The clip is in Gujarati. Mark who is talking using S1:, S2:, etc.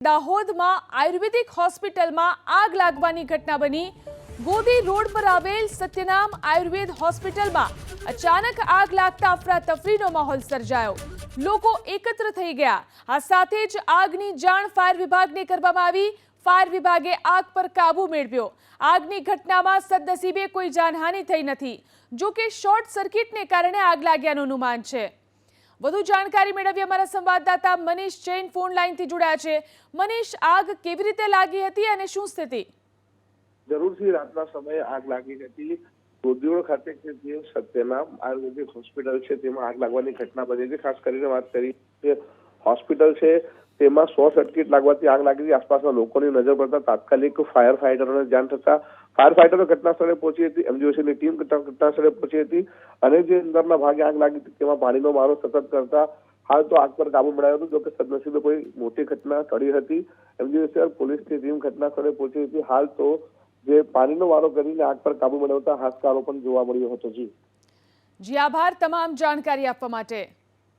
S1: દાહોદમાં આયુર્વેદિક હોસ્પિટલમાં આગ લાગવાની ઘટના બની। ગોદી રોડ પર આવેલ સત્યનામ આયુર્વેદ હોસ્પિટલમાં અચાનક આગ લાગતા અફરાતફરીનો માહોલ સર્જાયો। લોકો એકત્ર થઈ ગયા। આ સાથે જ આગની જાણ ફાયર વિભાગને કરવામાં આવી। ફાયર વિભાગે આગ પર કાબુ મેળવ્યો। આગની ઘટનામાં સદનસીબે કોઈ જાનહાનિ થઈ નથી। જો કે શોર્ટ સર્કિટને કારણે આગ લાગ્યાનું અનુમાન છે। વધુ જાણકારી મેળવી અમારા સંવાદદાતા મનીષ જૈન ફોન લાઈનથી જોડાયા છે। મનીષ, આગ કેવી રીતે લાગી હતી અને શું સ્થિતિ?
S2: જરૂરથી રાતના સમયે આગ લાગી હતી। ગોદી રોડ ખાતે જે સત્યનામ આયુર્વેદિક હોસ્પિટલ છે તેમાં આગ લાગવાની ઘટના બની છે। ખાસ કરીને વાત કરી કે હોસ્પિટલ છે તેમાં શોર્ટ સર્કિટ લાગવાથી આગ લાગી હતી। આસપાસના લોકોની નજર પડતા તાત્કાલિક ફાયર ફાઈટરોને જાણ થતા ફાયર ફાઈટરો ઘટના સ્થળે પહોંચી હતી। એમજીઓસીની ટીમ ઘટના સ્થળે પહોંચી હતી અને જે અંદરના ભાગે આગ લાગી હતી તેમાં પાણીનો મારો સતત કરતા હાલ તો આગ પર કાબુ મેળવ્યો હતો। જો કે સદનસીબે કોઈ મોટી ઘટના ટળી હતી। એમજીઓસી પોલીસની ટીમ ઘટના સ્થળે પહોંચી હતી। હાલ તો જે પાણીનો વારો કરીને આગ પર કાબુ મેળવતા હાશકારો પણ જોવા મળ્યો હતો।
S1: જી, આભાર તમામ જાણકારી આપવા માટે।